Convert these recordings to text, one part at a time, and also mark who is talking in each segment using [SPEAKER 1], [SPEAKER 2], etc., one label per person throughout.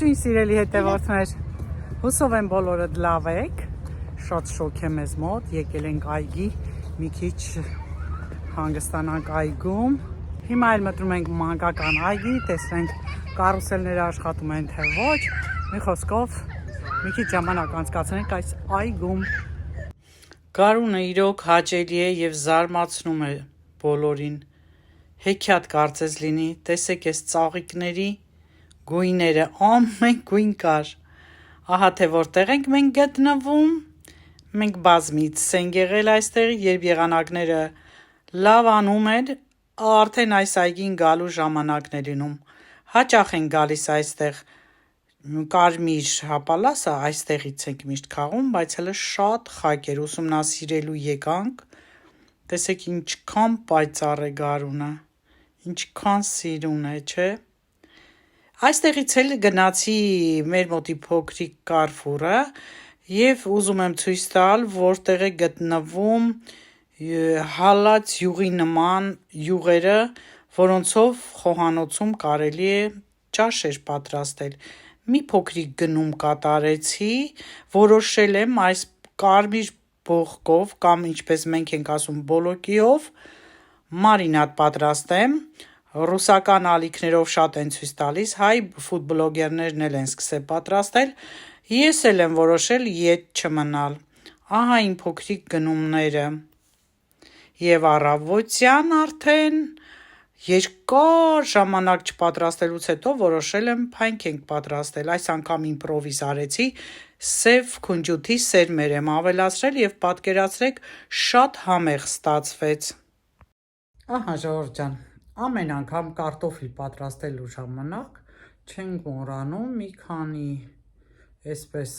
[SPEAKER 1] Ողջույն սիրելի հետևորդներ, հուսով եմ բոլորդ լավ եք, շատ շոք է մեզ մոտ, եկել ենք այգի, մի քիչ հանգստանանք այգում, հիմա էլ մտնում ենք մանկական այգի, տեսնենք կարուսելները աշխատում են թե ոչ, մի խոսքով մի քիչ ժամանակ անցկացնենք այս այգում։ Գարունը իրոք հաճելի է և զարմացնում է բոլորին, հեքիաթ կարծես լինի, տեսեք այս ծաղիկների գույները, ամեն գույն կար, ահա թե որտեղ ենք մենք գտնվում, մենք բազմից ենք եղել այստեղ, երբ եղանակները լավ անում էր, արդեն այս այգին գալու ժամանակն է լինում, հաճախ ենք գալիս այստեղ, կարմիր հապալասը այստեղից ենք միշտ քաղում, բայց հələ շատ խաք էր, ուսումնասիրելու եկանք, տեսեք ինչքան պայծառ է գարունը, ինչքան սիրուն է, չէ՞։ Այստեղից էլ գնացի մեր մոտի փոքրիկ Կարֆուրը և ուզում եմ ցույց տալ, որտեղ է գտնվում հալած յուղի նման յուղերը, որոնցով խոհանոցում կարելի է ճաշեր պատրաստել։ Մի փոքրիկ գնում կատարեցի, որոշել եմ այս կարմիր բողկով կամ ինչպես մենք ենք ասում բոլոկիով մարինադ պատրաստեմ, ռուսական ալիքներով շատ են ցույց տալիս, հայ ֆուդբլոգերներն էլ են սկսել պատրաստել, ես էլ եմ որոշել ետ չմնալ, ահա իմ փոքրիկ գնումները, և առավոտյան արդեն երկար ժամանակ չպատրաստելուց հետո որոշել եմ փանքենք պատրաստել, այս անգամ իմպրովիզ արեցի, սև քունջութի սերմեր եմ ավելացրել և պատկերացրեք շատ համեղ ստացվեց։ Ահա ժողովուրդ ջան, ամեն անգամ կարտոֆիլ պատրաստելու ժամանակ չենք մոռանում մի քանի այսպես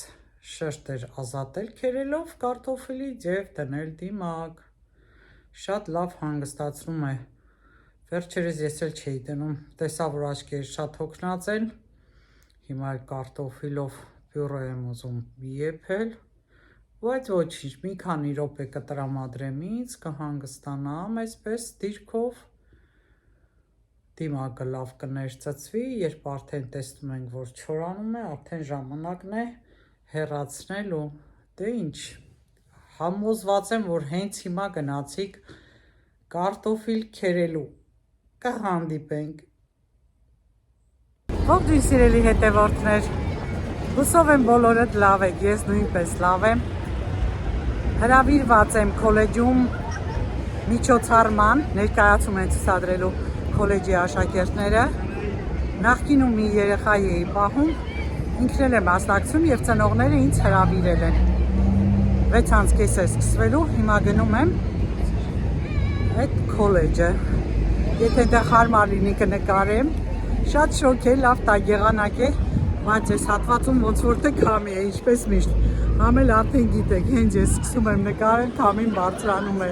[SPEAKER 1] շերտեր ազատել քերելով կարտոֆիլից և դնել դիմակ, շատ լավ հանգստացնում է, վերջերս ես էլ չէի դնում, տեսա որ աչքերը շատ հոգնած են, հիմա էլ կարտոֆիլով բյուրե եմ ուզում եփել, բայց ոչինչ, մի քանի րոպե կտրամադրեմ ինձ, կհանգստանամ այսպես դիրքով, դիմակը լավ կներծծվի, երբ արդեն տեսնում ենք, որ չորանում է, արդեն ժամանակն է հեռացնելու, դե ինչ, համոզված եմ, որ հենց հիմա գնացիք կարտոֆիլ քերելու, կհանդիպենք։ Ողջույն սիրելի հետևորդներ, հուսով եմ բոլորդ լավ եք, ես նույնպես լավ եմ, հրավիրված եմ քոլեջում միջոցառման, ներկայացում են ցուցադրելու քոլեջի աշակերտները, նախկինում մի երեխայի էի պահում, ինքն էլ է մասնակցում և ծնողները ինձ հրավիրել են, 6:30 է սկսվելու, հիմա գնում եմ այդ քոլեջը, եթե դա հարմար լինի կնկարեմ, շատ շոկ է, լավ տա եղանակ է, բայց այս հատվածում ոնց որ թե քամի է, ինչպես միշտ, համ էլ արդեն գիտեք, հենց ես սկսում եմ նկարել, քամին բարձրանում է։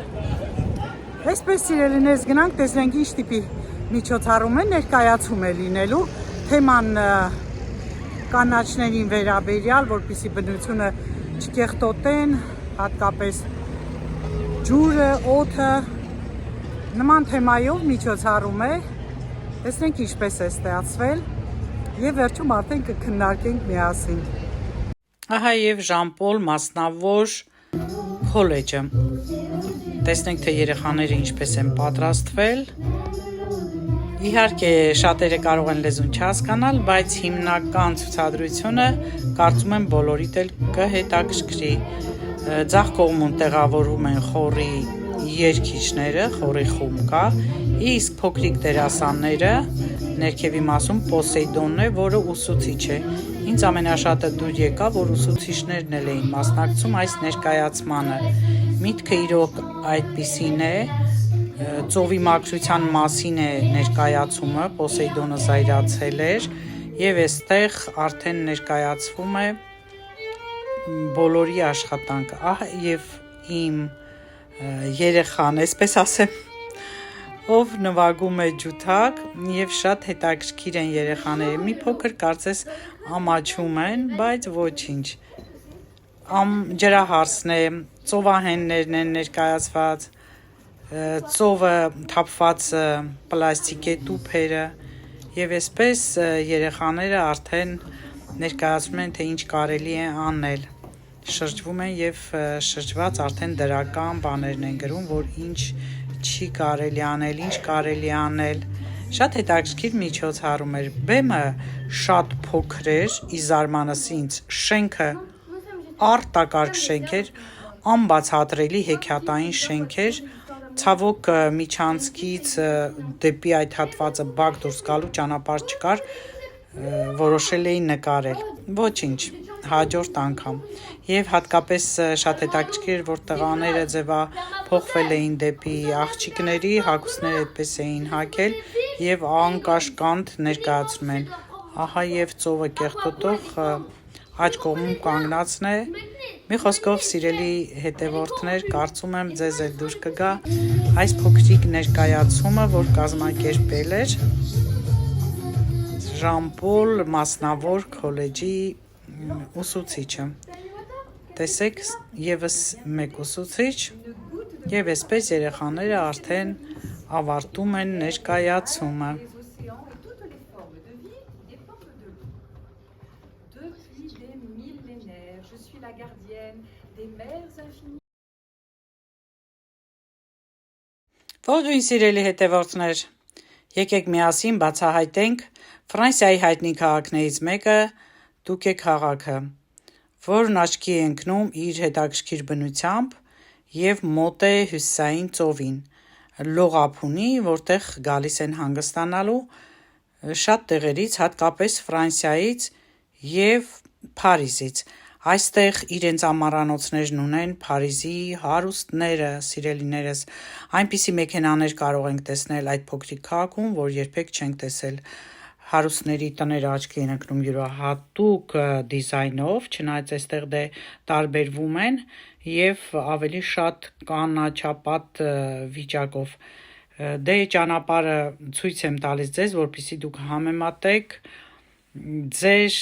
[SPEAKER 1] Այսպես սիրելիներս գնանք, տեսնենք ինչ տիպի միջոցառում է, ներկայացում է լինելու, թեման կանաչներին վերաբերյալ, որպեսզի բնությունը չկեղտոտեն, հատկապես ջուրը, օդը, նման թեմայով միջոցառում է, տեսնենք ինչպես է ստեղծվել և վերջում արդեն կքննարկենք միասին։ Ահա և Ժան-Պոլ մասնավոր քոլեջը, տեսնենք թե երեխաները ինչպես են պատրաստվել, իհարկե շատերը կարող են լեզուն չհասկանալ, բայց հիմնական ցուցադրությունը կարծում եմ բոլորիդ էլ կհետաքրքրի, ձախ կողմում տեղավորվում են խոռի երգիչները, խոռի խումբ կա, իսկ փոքրիկ դերասանները, ներքևի մասում Պոսեյդոնն է, որը ուսուցիչ է, ինձ ամենաշատը դուր եկավ, որ ուսուցիչներն էլ էին մասնակցում այս ներկայացմանը, միտքը իրոք այդպիսին է, ծովի մաքրության մասին է ներկայացումը, Պոսեյդոնը զայրացել էր և այստեղ արդեն ներկայացվում է բոլորի աշխատանքը, ահա և իմ երեխան, այսպես ասեմ, ով նվագում է ջութակ և շատ հետաքրքիր են երեխաները, մի փոքր կարծես ամաչում են, բայց ոչինչ, ջրահարսն է, ծովահեններն են ներկայացված, ծովը թափված պլաստիկե տուփերը և այսպես երեխաները արդեն ներկայացնում են, թե ինչ կարելի է անել։ Շրջվում են եւ շրջված արդեն դրական բաներն են գրում, որ ինչ չի կարելի անել, ինչ կարելի անել։ Շատ հետաքրքիր միջոցառում էր։ Բեմը շատ փոքր էր, ի զարմանս ինձ, շենքը արտակարգ շենք էր, անբացատրելի հեքիաթային շենք էր։ Ցավոք միջանցքից դեպի այդ հատվածը բակ դուրս գալու ճանապարհ չկար, որոշել էի նկարել։ Ոչինչ, հաջորդ անգամ։ Եվ հատկապես շատ հետաքրքիր էր, որ տղաները ձևափոխվել էին դեպի աղջիկների, հագուստները այդպես էին հագել եւ անկաշկանդ ներկայացնում են։ Ահա եւ ծովը կեղտոտող աջ կողմում կանգնածն է։ Մի խոսքով, սիրելի հետևորդներ, կարծում եմ ձեզ էլ դուր կգա այս փոքրիկ ներկայացումը, որ կազմակերպել էր Ժան-Պոլ մասնավոր քոլեջի ուսուցիչը։ Տեսեք, եւս մեկ ուսուցիչ, եւ այսպես երեխաները արդեն ավարտում են ներկայացումը։ Ողջույն սիրելի հետևորդներ, եկեք միասին բացահայտենք Ֆրանսիայի հայտնի քաղաքներից մեկը Տուկե քաղաքը, որն աչքի է ընկնում իր հետաքրքիր բնությամբ եւ մոտ է Հյուսիսային ծովին, լողափ ունի, որտեղ գալիս են հանգստանալու շատ տեղերից, հատկապես Ֆրանսիայից եւ Փարիզից։ Այստեղ իրենց ամառանոցներն ունեն Փարիզի հարուստները, սիրելիներս, այնպիսի մեքենաներ կարող ենք տեսնել այդ փոքրիկ քաղաքում, որ երբեք չենք տեսել։ Հարուստների տները աչքի են ընկնում յուրահատուկ դիզայնով, չնայած այստեղ դե տարբերվում են եւ ավելի շատ կանաչապատ վիճակով։ Դե ճանապարհը ցույց եմ տալիս ձեզ, որպեսզի դուք համեմատեք ձեր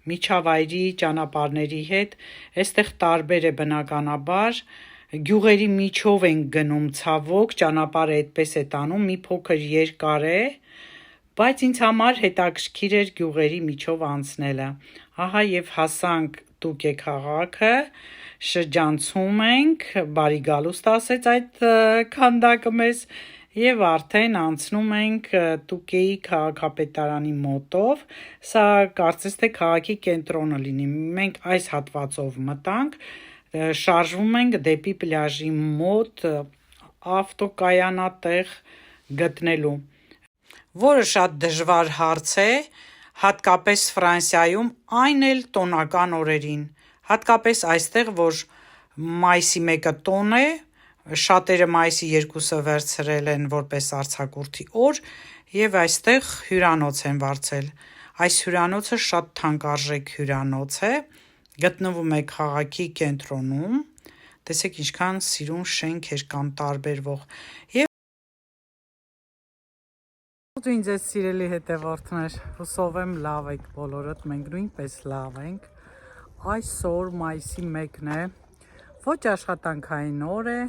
[SPEAKER 1] միջավայրի ճանապարհների հետ։ Այստեղ տարբեր է բնականաբար, գյուղերի միջով են գնում, ցավոք, ճանապարհը այդպես է տանում, մի փոքր երկար է, բայց ինձ համար հետաքրքիր էր գյուղերի միջով անցնելը։ Ահա եւ հասանք Տուկե քաղաքը, շրջանցում ենք, բարի գալուստ ասեց այդ քանդակը մեզ, եւ արդեն անցնում ենք Տուկեի քաղաքապետարանի մոտով, սա կարծես թե քաղաքի կենտրոնը լինի։ Մենք այս հատվածով մտանք, շարժվում ենք դեպի պլաժի մոտ ավտոկայանատեղ գտնելու, որը շատ դժվար հարց է, հատկապես Ֆրանսիայում, այն էլ տոնական օրերին, հատկապես այստեղ, որ մայիսի 1-ը տոն է, շատերը մայիսի 2-ը վերցրել են որպես արձակուրդի օր եւ այստեղ հյուրանոց են վարձել։ Այս հյուրանոցը շատ թանկարժեք հյուրանոց է, գտնվում է քաղաքի կենտրոնում։ Տեսեք ինչքան սիրուն շենքեր կան տարբերվող։ Եվ ողջույն ձեզ սիրելի հետևորդներ, հուսով եմ լավ եք բոլորդ, մենք նույնպես լավ ենք։ Այսօր մայիսի 1-ն է, ոչ աշխատանքային օր է,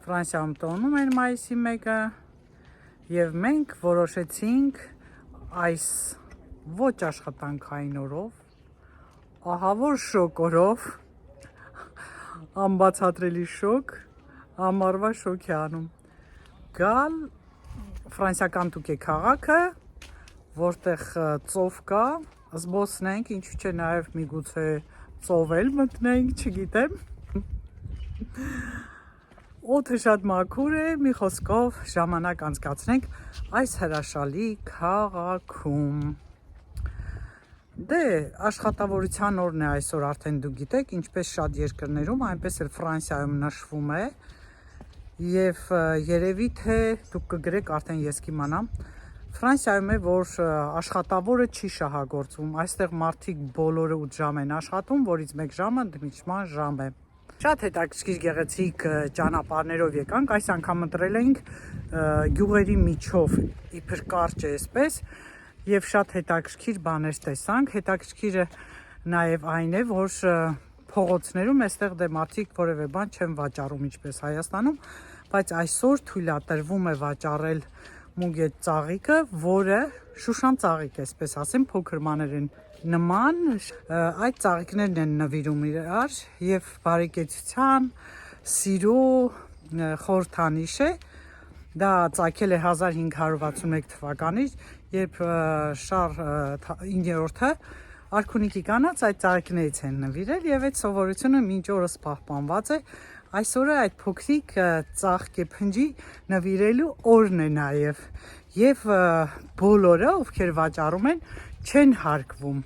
[SPEAKER 1] Ֆրանսիայում տոնում են մայիսի 1-ը եւ մենք որոշեցինք այս ոչ աշխատանքային օրով, ահավոր շոկ օրով, անբացատրելի շոկ, ամառվա շոկ է անում, գալ ֆրանսիական Տուկե քաղաքը, որտեղ ծով կա, զբոսնենք, ինչու՞ չէ նաեւ միգուցե ծով էլ մտնենք, չգիտեմ։ Օդը շատ մաքուր է, մի խոսքով ժամանակ անցկացնենք այս հրաշալի քաղաքում։ Դե, աշխատավորության օրն է այսօր, արդեն դուք գիտեք, ինչպես շատ երկրներում, այնպես էլ Ֆրանսիայում նշվում է, եւ երևի թե դուք կգրեք, արդեն ես կիմանամ, Ֆրանսիայում է, որ աշխատավորը չի շահագործվում, այստեղ մարդիկ բոլորը 8 ժամ են աշխատում, որից 1 ժամը ընդմիջման ժամ է։ Շատ հետաքրքիր գեղեցիկ ճանապարհներով եկանք, այս անգամ ընտրել ենք գյուղերի միջով, իբր կարճ է այսպես, եւ շատ հետաքրքիր բաներ տեսանք։ Հետաքրքիրը նաեւ այն է, որ փողոցներում այստեղ դե մարդիկ որևէ բան չեն վաճառում ինչպես Հայաստանում, բայց այսօր թույլատրվում է վաճառել մուգետ ծաղիկը, որը շուշան ծաղիկ է, այսպես ասեմ, փոքր մաներեն նման, այդ ծաղիկներն են նվիրում իրար եւ բարեկեցության, սիրո խորհրդանիշ է։ Դա ծագել է 1561 թվականից, երբ Շառլ 9-րդը արքունիքի կանանց այդ ծաղիկներից են նվիրել եւ այդ սովորությունը մինչ օրս պահպանված է։ Այսօրը այդ փոքրիկ ծաղկե փնջի նվիրելու օրն է նաեւ եւ բոլորը, ովքեր վաճառում են, չեն հարգվում։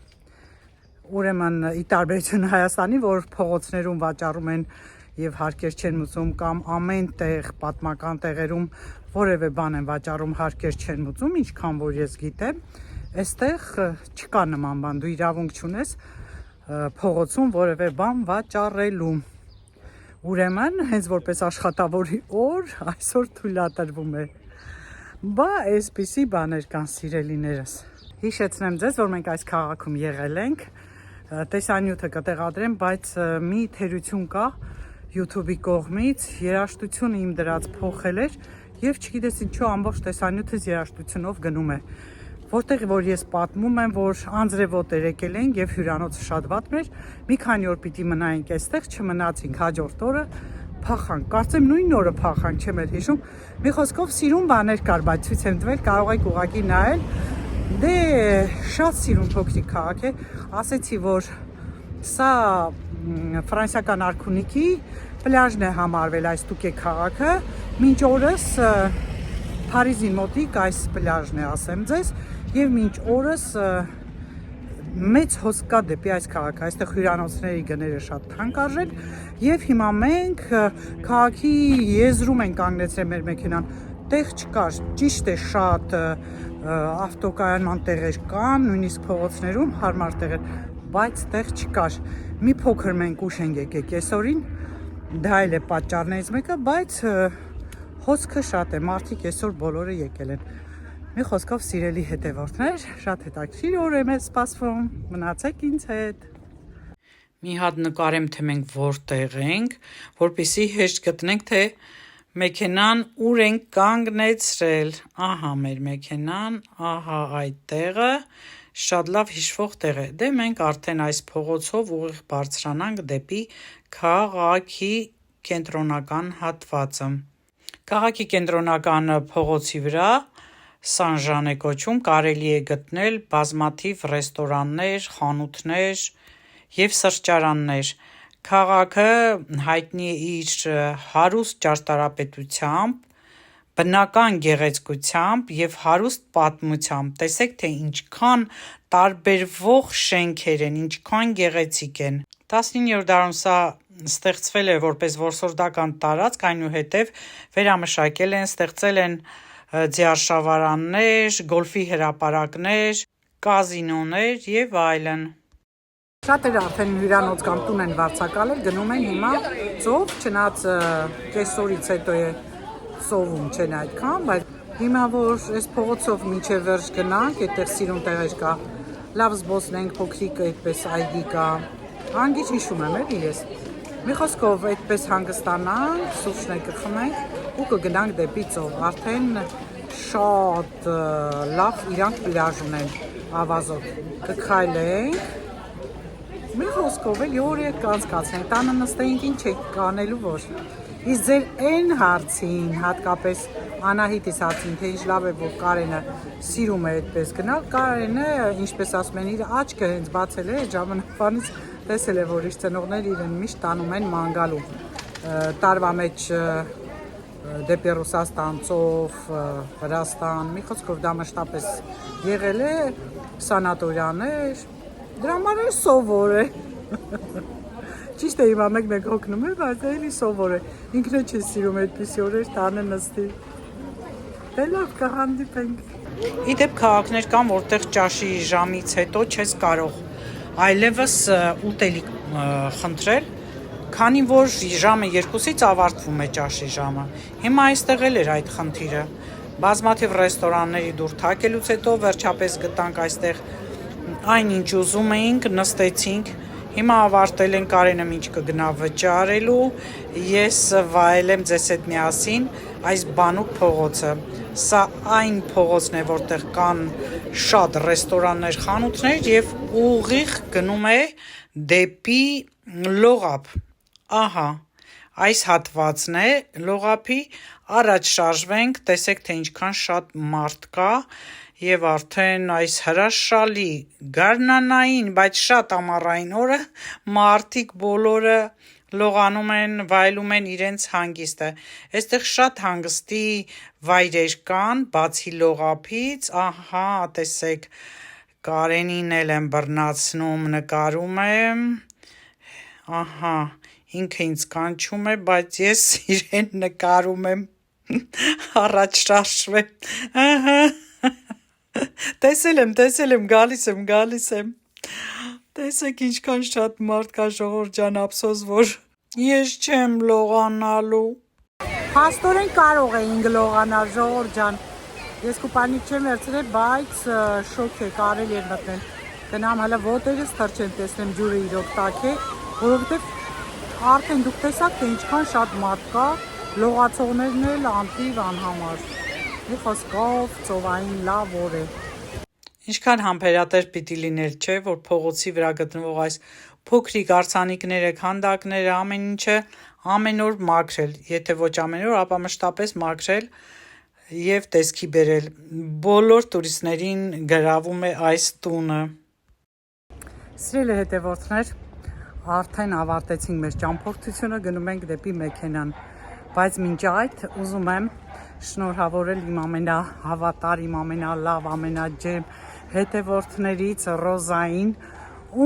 [SPEAKER 1] Ուրեմն ի տարբերություն Հայաստանի, որ փողոցներում վաճառում են եւ հարկեր չեն մուծում կամ ամեն տեղ պատմական տեղերում որևէ բան են վաճառում, հարկեր չեն մուծում, ինչքան որ ես գիտեմ, այստեղ չկա նման բան, դու իրավունք չունես փողոցում որևէ բան վաճառելու։ Ուրեմն, հենց որպես աշխատավորի օր, այսօր թույլատրվում է։ Բա այսպիսի բաներ կան, սիրելիներս։ Հիշեցնեմ ձեզ, որ մենք այս քաղաքում եղել ենք, տեսանյութը կտեղադրեմ, բայց մի թերություն կա YouTube-ի կողմից, երաժշտությունը իմ դրած փոխել էր եւ չգիտես ինչու ամբողջ տեսանյութս երաժշտությունով գնում է։ Որտեղ որ ես պատմում եմ, որ անձրևոտ եկել ենք եւ հյուրանոցը շատ վատն էր, մի քանի օր պիտի մնայինք այստեղ, չմնացինք, հաջորդ օրը փախանք։ Կարծեմ նույն օրը փախանք, չեմ էլ հիշում։ Մի խոսքով սիրուն բաներ կար, բայց ցույց եմ տվել, կարող եք ուղղակի նայել։ Դե շատ սիրուն փոքրիկ քաղաք է, ասեցի, որ սա ֆրանսիական արքունիքի պլաժն է համարվել այս Տուկե քաղաքը, մինչ օրս Փարիզին մոտիկ այս պլաժն է, ասեմ ձեզ, եւ մինչ օրս մեծ հոսք կա դեպի այս քաղաքը, այստեղ հյուրանոցների գները շատ թանկարժեն եւ հիմա մենք քաղաքի եզրում ենք կանգնեցրել մեր մեքենան, տեղ չկար, ճիշտ է, շատ ավտոկայանման տեղեր կան, նույնիսկ փողոցներում հարմար տեղեր, բայց տեղ չկար։ Մի փոքր մենք ուշ ենք եկել կեսօրին, դա էլ է պատճառներից մեկը, բայց հոսքը շատ է, մարդիկ այսօր բոլորը եկել են։ Մի խոսքով սիրելի հետևորդներ, շատ հետաքրքիր օր է մեզ սպասվում, մնացեք ինձ հետ։ Մի հատ նկարեմ, թե մենք որտեղ ենք, որպեսզի հեշտ գտնենք, թե մեքենան ուր ենք կանգնեցրել։ Ահա մեր մեքենան, ահա այդ տեղը, շատ լավ հիշվող տեղ է։ Դե մենք արդեն այս փողոցով ուղիղ բարձրանանք դեպի քաղաքի կենտրոնական հատվածը։ Քաղաքի կենտրոնական փողոցի վրա Սան-Ժան է կոչվում, կարելի է գտնել բազմաթիվ ռեստորաններ, խանութներ եւ սրճարաններ։ Քաղաքը հայտնի է իր հարուստ ճարտարապետությամբ, բնական գեղեցկությամբ եւ հարուստ պատմությամբ։ Տեսեք, թե ինչքան տարբերվող շենքեր են, ինչքան գեղեցիկ են։ 19-րդ դարում սա ստեղծվել է որպես որսորդական տարածք, այնուհետև վերամշակել են, ստեղծել են ձիարշավարաններ, գոլֆի հրապարակներ, կազինոներ եւ այլն։ Շատերը արդեն հյուրանոց կամ տուն են վարձակալել, գնում են հիմա ծով, չնայած կեսօրից հետո է սովում չեն այդքան, բայց հիմա որ այս փողոցով մինչև վերջ գնանք, այդտեղ սիրուն տեղեր կա, լավ զբոսնենք, փոքրիկ այդպես այգի կա, հանգիչ հիշում եմ էլի ես։ Մի խոսքով այդպես հանգստանանք, սուրճներ կխմենք ու կգնանք դեպի ծով, արդեն շատ լավ իրանք պլաժ ունեն ավազոտ, կքայլենք, մի խոսքով էլ օրը կանցկացնենք, տանը նստեինք ինչ եք կանելու որ։ Իսկ ձեր այն հարցին, հատկապես Անահիտիս հարցին, թե ինչ լավ է, որ Կարենը սիրում է այդպես գնալ, Կարենը, ինչպես ասում են, իր աչքը հենց բացել է, ժամանակվանից տեսել է, որ իր ծնողներ իրեն միշտ տանում են ման գալու։ Տարվա մեջ դեպի Ռուսաստան, ծով, Վրաստան, մի խոսքով դա մշտապես եղել է, սանատորիաներ, դրա համար է սովոր է։ Ճիշտ է հիմա մեկ հոգնում է, բայց էլի սովոր է, ինքն է չի սիրում այդպիսի օրեր տանը նստի։ Դե լավ կհանդիպենք։ Իդեպ քաղաքներ կան, որտեղ ճաշի ժամից հետո չես կարող այլևս ուտելիք խնդրել, քանի որ ժամը 2-ից ավարտվում է ճաշի ժամը։ Հիմա այստեղ էլ էր այդ խնդիրը։ Բազմաթիվ ռեստորանների դուր թակելուց հետո վերջապես գտանք այստեղ այն ինչ ուզում էինք, նստեցինք։ Հիմա ավարտել են, Կարենը մինչ կգնա վճարելու, ես վայելեմ ձեզ հետ միասին այս բանուկ փողոցը։ Սա այն փողոցն է, որտեղ կան շատ ռեստորաններ, խանութներ եւ ուղիղ գնում է դեպի լողափ։ Ահա, այս հատվածն է լողափի, առաջ շարժվենք, տեսեք թե ինչքան շատ մարդ կա եւ արդեն այս հրաշալի գարնանային, բայց շատ ամառային օրը մարդիկ բոլորը լողանում են, վայելում են իրենց հանգիստը։ Այստեղ շատ հանգստի վայրեր կան, բացի լողափից, ահա, տեսեք, Կարենին էլ եմ բռնացնում, նկարում եմ, ահա, ինքը ինձ կանչում է, բայց ես իրեն նկարում եմ, առաջ շարժվեմ, ահա, տեսել եմ, գալիս եմ, տեսեք ինչքան շատ մարդ կա, ժողովուրդ ջան, ափսոս, որ ես չեմ լողանալու։ Փաստորեն կարող էինք լողանալ, ժողովուրդ ջան, ես կուպանիկ չեմ վերցրել, բայց շոկ է, կարելի էր մտնել, գնամ հələ ոտերս թռչեմ, տեսնեմ ջուրը իրոք տաք է, որովհետև արդեն դուք տեսաք, թե ինչքան շատ մարդ կա, լողացողներն էլ անթիվ անհամար, մի խոսքով ծովային լավ օր է։ Ինչքան համբերատեր պիտի լիներ, չէ, որ փողոցի վրա գտնվող այս փոքրիկ արձանիկները, քանդակները, ամեն ինչը ամեն օր մաքրել, եթե ոչ ամեն օր, ապա մշտապես մաքրել եւ տեսքի բերել։ Բոլոր տուրիստներին գրավում է այս տունը։ Սիրելի հետևորդներ, արդեն ավարտեցինք մեր ճամփորդությունը, գնում ենք դեպի մեքենան, բայց մինչ այդ ուզում եմ շնորհավորել իմ ամենահավատար, իմ ամենալավ, ամենաջերմ հետևորդներից Ռոզային,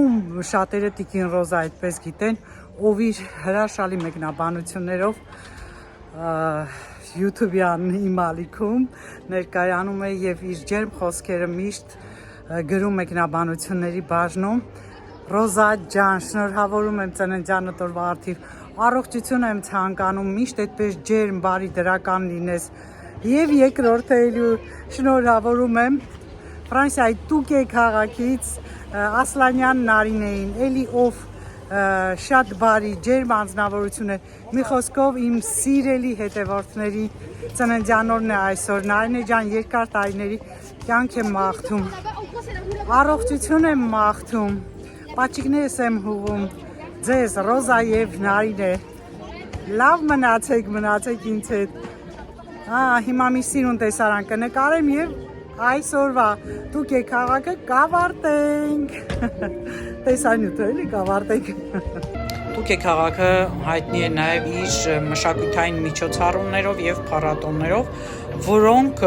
[SPEAKER 1] ում շատերը Տիկին Ռոզա այդպես գիտեն, ով իր հրաշալի մեկնաբանություններով YouTube-յան իմ ալիքում ներկայանում է եւ իր ջերմ խոսքերը միշտ գրում մեկնաբանությունների բաժնում։ Ռոզա ջան, շնորհավորում եմ ծննդյանդ օրվա առթիվ, առողջություն եմ ցանկանում, միշտ այդպես ջերմ, բարի, դրական լինես։ Եվ երկրորդը շնորհավորում եմ Ֆրանսիայի Տուկե քաղաքից Ասլանյան Նարինեին, էլի ով շատ բարի, ջերմ անձնավորություն է։ Մի խոսքով իմ սիրելի հետևորդների ծննդյան օրն է այսօր։ Նարինե ջան, երկար տարիների կյանք եմ մաղթում, առողջություն եմ մաղթում, պաչիկներս եմ հուղում ձեզ, Ռոզա եւ Նարինե, լավ մնացեք ինձ հետ, հիմա մի սիրուն տեսարան կնկարեմ եւ այսօրվա Տուկե քաղաքը կավարտենք, տեսանյութը էլի կավարտենք։ Տուկե քաղաքը հայտնի է նաեւ իր մշակութային միջոցառումներով եւ փառատոներով, որոնք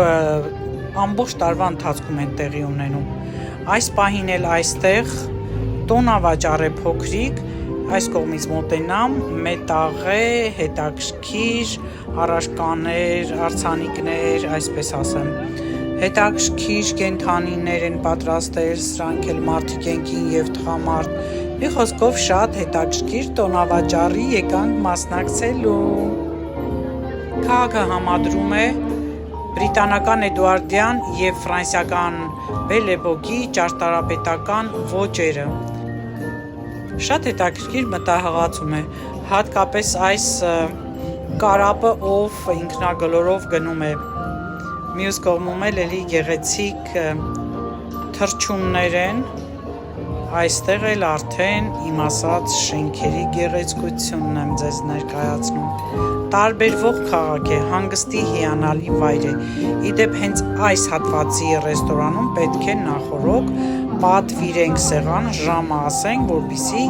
[SPEAKER 1] ամբողջ տարվա ընթացքում են տեղի ունենում։ Այս պահին էլ այստեղ տոնավաճառ է փոքրիկ, այս կողմից մոտենամ, մետաղ է, հետաքրքիր, առարկաներ, արձանիկներ, այսպես ասեմ, հետաքրքիր կենդանիներ են պատրաստել, սրանք էլ մարդիկ են կին եւ տղամարդ, մի խոսքով շատ հետաքրքիր տոնավաճառի եկանք մասնակցելու։ Քաղաքը համադրում է բրիտանական Էդուարդյան եւ ֆրանսիական Belle Époque-ի ճարտարապետական ոճերը։ Շատ հետաքրքիր մտահղացում է, հատկապես այս կարապը, ով ինքնագլորով գնում է, մյուս կողմում էլ էլի գեղեցիկ թռչուններ են, այստեղ էլ արդեն իմ ասած շենքերի գեղեցկությունն եմ ձեզ ներկայացնում։ Տարբերվող քաղաք է, հանգստի հիանալի վայր է, իդեպ հենց այս հատվածի ռեստորանում պետք է նախորոք պատվիրենք սեղան, ժամը ասենք, որպեսզի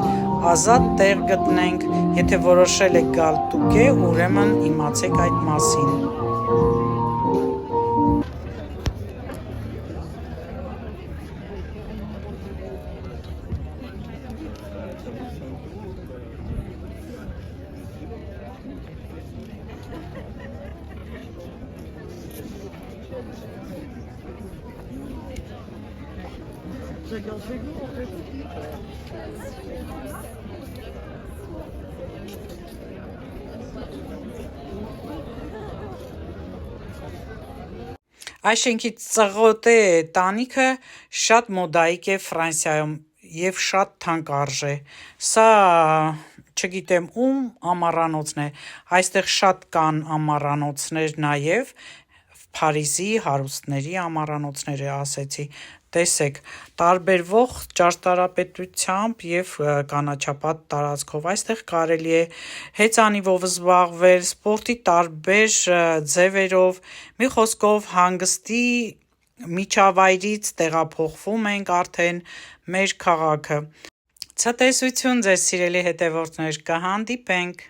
[SPEAKER 1] ազատ տեղ գտնենք, եթե որոշել եք գալ Տուկե, ուրեմն իմացեք այդ մասին։ Այս շենքի ծղոտե տանիքը շատ մոդայիկ է Ֆրանսիայում, եւ շատ թանկարժե։ Սա չգիտեմ ում ամառանոցն է։ Այստեղ շատ կան ամառանոցներ նաեւ Փարիզի հարուստների ամառանոցները ասեցի։ Տեսեք, տարբերվող ճարտարապետությամբ եւ կանաչապատ տարածքով այստեղ կարելի է հեծանիվով զբաղվել, սպորտի տարբեր ձևերով, մի խոսքով հանգստի միջավայրից տեղափոխվում ենք արդեն մեր քաղաքը։ Ցտեսություն ձեզ սիրելի հետևորդներ, կհանդիպենք